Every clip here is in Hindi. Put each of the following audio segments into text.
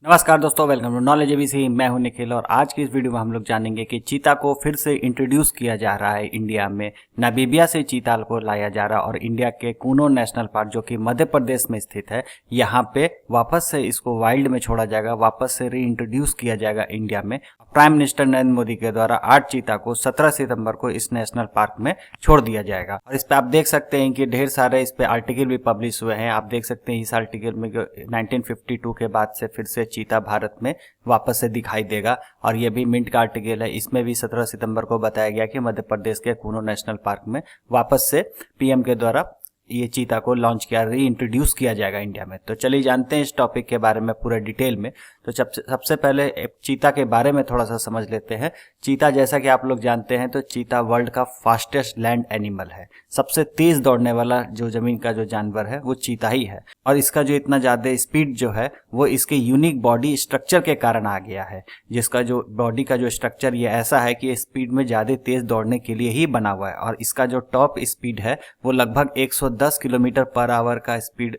नमस्कार दोस्तों, वेलकम टू नॉलेज एबीसी। मैं हूं निखिल और आज की इस वीडियो में हम लोग जानेंगे कि चीता को फिर से इंट्रोड्यूस किया जा रहा है इंडिया में। नामीबिया से चीता को लाया जा रहा है और इंडिया के कूनो नेशनल पार्क जो कि मध्य प्रदेश में स्थित है, यहाँ पे वापस से इसको वाइल्ड में छोड़ा जाएगा, वापस से री इंट्रोड्यूस किया जाएगा इंडिया में। प्राइम मिनिस्टर नरेंद्र मोदी के द्वारा 8 चीता को 17 सितंबर को इस नेशनल पार्क में छोड़ दिया जाएगा। और इस पे आप देख सकते हैं कि ढेर सारे इस पे आर्टिकल भी पब्लिश हुए हैं। आप देख सकते हैं इस आर्टिकल में 1952 के बाद से फिर से चीता भारत में वापस से दिखाई देगा और ये भी मिंट का आर्टिकल है। इसमें भी 17 सितंबर को बताया गया कि मध्य प्रदेश के कूनो नेशनल पार्क में वापस से पीएम के द्वारा ये चीता को लॉन्च किया, री इंट्रोड्यूस किया जाएगा इंडिया में। तो चलिए जानते हैं इस टॉपिक के बारे में पूरे डिटेल में। तो सबसे पहले चीता के बारे में थोड़ा सा समझ लेते हैं। चीता, जैसा कि आप लोग जानते हैं, तो चीता वर्ल्ड का फास्टेस्ट लैंड एनिमल है। सबसे तेज दौड़ने वाला जो जमीन का जो जानवर है वो चीता ही है। और इसका जो इतना ज्यादा स्पीड जो है वो इसके यूनिक बॉडी स्ट्रक्चर के कारण आ गया है, जिसका जो बॉडी का जो स्ट्रक्चर ये ऐसा है कि स्पीड में ज्यादा तेज दौड़ने के लिए ही बना हुआ है। और इसका जो टॉप स्पीड है वो लगभग 110 किलोमीटर पर आवर का स्पीड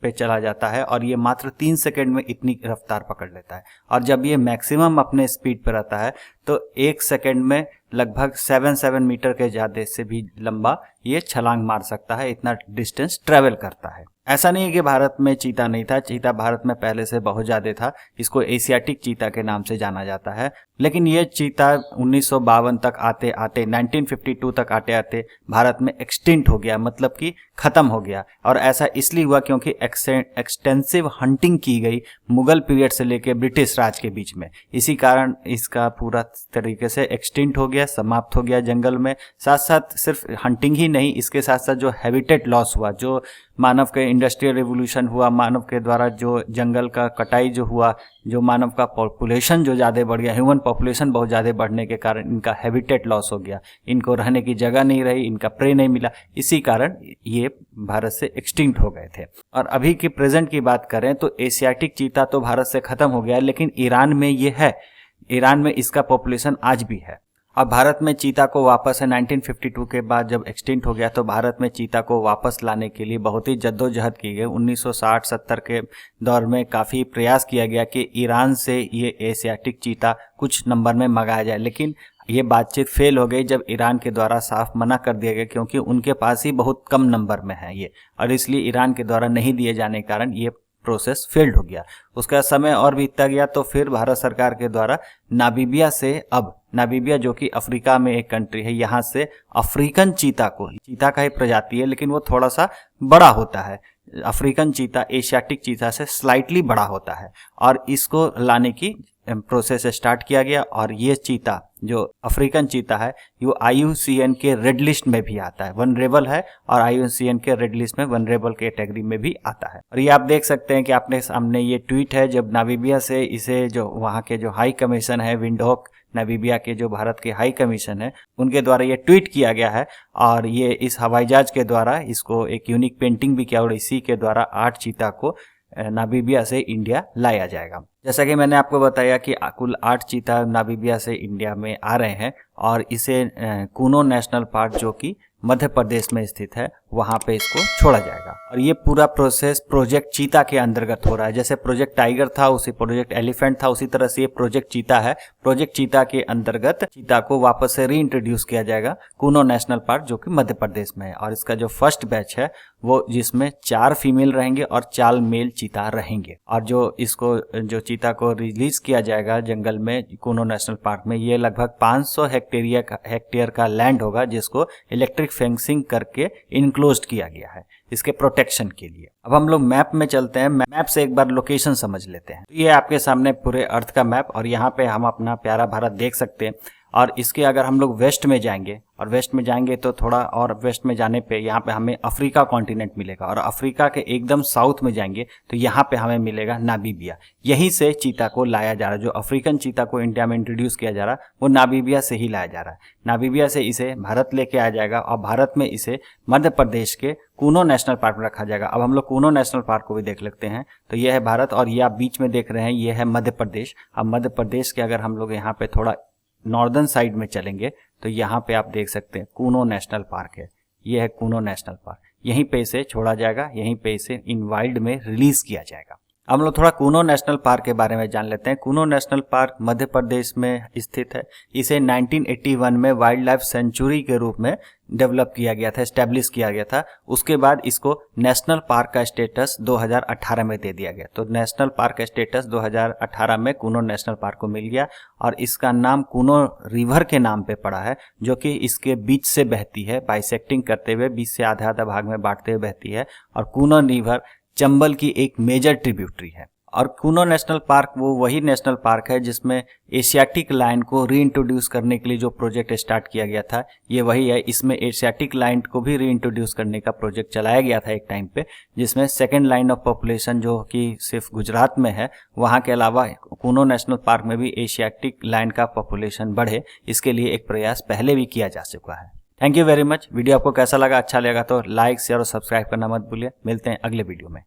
पे चला जाता है और ये मात्र 3 सेकंड में इतनी रफ्तार पकड़ लेता है। और जब ये मैक्सिमम अपने स्पीड पर रहता है तो 1 सेकंड में लगभग 7 मीटर के ज्यादा से भी लंबा ये छलांग मार सकता है, इतना डिस्टेंस ट्रेवल करता है। ऐसा नहीं है कि भारत में चीता नहीं था, चीता भारत में पहले से बहुत ज्यादा था। इसको एशियाटिक चीता के नाम से जाना जाता है। लेकिन ये चीता 1952 तक आते आते 1952 तक आते आते भारत में एक्सटिंक्ट हो गया, मतलब कि खत्म हो गया। और ऐसा इसलिए हुआ क्योंकि एक्सटेंसिव हंटिंग की गई मुगल पीरियड से लेकर ब्रिटिश राज के बीच में। इसी कारण इसका पूरा तरीके से एक्सटिंक्ट हो गया, समाप्त हो गया जंगल में। साथ साथ सिर्फ हंटिंग ही नहीं, इसके साथ साथ जो हैबिटेट लॉस हुआ, जो मानव के इंडस्ट्रियल रिवोल्यूशन हुआ, मानव के द्वारा जो जंगल का कटाई जो हुआ, जो मानव का पॉपुलेशन जो ज़्यादा बढ़ गया, ह्यूमन पॉपुलेशन बहुत ज़्यादा बढ़ने के कारण इनका हैबिटेट लॉस हो गया, इनको रहने की जगह नहीं रही, इनका प्रे नहीं मिला। इसी कारण ये भारत से एक्सटिंक्ट हो गए थे। और अभी की प्रेजेंट की बात करें तो एशियाटिक चीता तो भारत से खत्म हो गया है, लेकिन ईरान में ये है। ईरान में इसका पॉपुलेशन आज भी है। अब भारत में चीता को वापस है 1952 के बाद जब एक्सटिंक्ट हो गया तो भारत में चीता को वापस लाने के लिए बहुत ही जद्दोजहद की गई। 1960-70 के दौर में काफ़ी प्रयास किया गया कि ईरान से ये एशियाटिक चीता कुछ नंबर में मंगाया जाए, लेकिन ये बातचीत फेल हो गई जब ईरान के द्वारा साफ मना कर दिया गया, क्योंकि उनके पास ही बहुत कम नंबर में है ये, और इसलिए ईरान के द्वारा नहीं दिए जाने के कारण ये प्रोसेस फेल्ड हो गया। उसका समय और बीतता गया तो फिर भारत सरकार के द्वारा नामीबिया से, अब नामीबिया जो कि अफ्रीका में एक कंट्री है, यहाँ से अफ्रीकन चीता को, चीता का ही प्रजाति है लेकिन वो थोड़ा सा बड़ा होता है। अफ्रीकन चीता एशियाटिक चीता से स्लाइटली बड़ा होता है और इसको लाने की प्रोसेस स्टार्ट किया गया। और ये चीता जो अफ्रीकन चीता है वो IUCN के रेड लिस्ट में भी आता है, वनरेबल है, और IUCN के रेड लिस्ट में वनरेबल कैटेगरी में भी आता है। और ये आप देख सकते हैं कि आपने सामने ये ट्वीट है जब नामीबिया से इसे जो वहाँ के जो हाई कमीशन है, विंडहोक नामीबिया के जो भारत के हाई कमीशन है, उनके द्वारा ये ट्वीट किया गया है। और ये इस हवाई जहाज के द्वारा इसको एक यूनिक पेंटिंग भी किया और इसी के द्वारा 8 चीता को नामीबिया से इंडिया लाया जाएगा। जैसा कि मैंने आपको बताया कि कुल 8 चीता नामीबिया से इंडिया में आ रहे हैं और इसे कूनो नेशनल पार्क जो कि मध्य प्रदेश में स्थित है वहां पे इसको छोड़ा जाएगा। और ये पूरा प्रोसेस प्रोजेक्ट चीता के अंतर्गत हो रहा है। जैसे प्रोजेक्ट टाइगर था, उसी प्रोजेक्ट एलिफेंट था, उसी तरह से ये प्रोजेक्ट चीता है। प्रोजेक्ट चीता के अंतर्गत चीता को वापस से री इंट्रोड्यूस किया जाएगा कूनो नेशनल पार्क जो कि मध्य प्रदेश में है। और इसका जो फर्स्ट बैच है वो जिसमें 4 फीमेल रहेंगे और 4 मेल चीता रहेंगे। और जो इसको जो चीता को रिलीज किया जाएगा जंगल में कूनो नेशनल पार्क में, ये लगभग 500 हेक्टेयर का लैंड होगा जिसको इलेक्ट्रिक फेंसिंग करके इनक्लोज्ड किया गया है इसके प्रोटेक्शन के लिए। अब हम लोग मैप में चलते हैं, मैप से एक बार लोकेशन समझ लेते हैं। तो ये आपके सामने पूरे अर्थ का मैप और यहाँ पे हम अपना प्यारा भारत देख सकते हैं। और इसके अगर हम लोग वेस्ट में जाएंगे और वेस्ट में जाएंगे तो थोड़ा और वेस्ट में जाने पे यहाँ पे हमें अफ्रीका कॉन्टिनेंट मिलेगा। और अफ्रीका के एकदम साउथ में जाएंगे तो यहाँ पे हमें मिलेगा नामीबिया। यहीं से चीता को लाया जा रहा है, जो अफ्रीकन चीता को इंडिया में इंट्रोड्यूस किया जा रहा है वो नामीबिया से ही लाया जा रहा है। नामीबिया से इसे भारत लेके आया जाएगा और भारत में इसे मध्य प्रदेश के कूनो नेशनल पार्क में रखा जाएगा। अब हम लोग कूनो नेशनल पार्क को भी देख लेते हैं। तो यह है भारत और ये आप बीच में देख रहे हैं ये है मध्य प्रदेश। अब मध्य प्रदेश के अगर हम लोग यहाँ पे थोड़ा नॉर्दर्न साइड में चलेंगे तो यहाँ पे आप देख सकते हैं कूनो नेशनल पार्क है। ये है कूनो नेशनल पार्क, यहीं पे इसे छोड़ा जाएगा, यहीं पे इसे इन वाइल्ड में रिलीज किया जाएगा। हम लोग थोड़ा कूनो नेशनल पार्क के बारे में जान लेते हैं। कूनो नेशनल पार्क मध्य प्रदेश में स्थित है। इसे 1981 में वाइल्ड लाइफ सेंचुरी के रूप में डेवलप किया गया था, एस्टेब्लिश किया गया था। उसके बाद इसको नेशनल पार्क का स्टेटस 2018 में दे दिया गया। तो नेशनल पार्क का स्टेटस 2018 में कूनो नेशनल पार्क को मिल गया और इसका नाम कूनो रिवर के नाम पे पड़ा है, जो कि इसके बीच से बहती है, बाइसेक्टिंग करते हुए बीच से आधा आधा भाग में बांटते हुए बहती है। और कूनो रिवर चंबल की एक मेजर ट्रिब्यूटरी है। और कूनो नेशनल पार्क वो वही नेशनल पार्क है जिसमें एशियाटिक लायन को रीइंट्रोड्यूस करने के लिए जो प्रोजेक्ट स्टार्ट किया गया था, ये वही है। इसमें एशियाटिक लायन को भी रीइंट्रोड्यूस करने का प्रोजेक्ट चलाया गया था एक टाइम पे, जिसमें सेकेंड लाइन ऑफ पॉपुलेशन जो कि सिर्फ गुजरात में है, वहाँ के अलावा कूनो नेशनल पार्क में भी एशियाटिक लायन का पॉपुलेशन बढ़े, इसके लिए एक प्रयास पहले भी किया जा चुका है। Thank you very much. Video आपको कैसा लगा? अच्छा लगा तो लाइक, शेयर और सब्सक्राइब करना मत भूलिए। मिलते हैं अगले वीडियो में।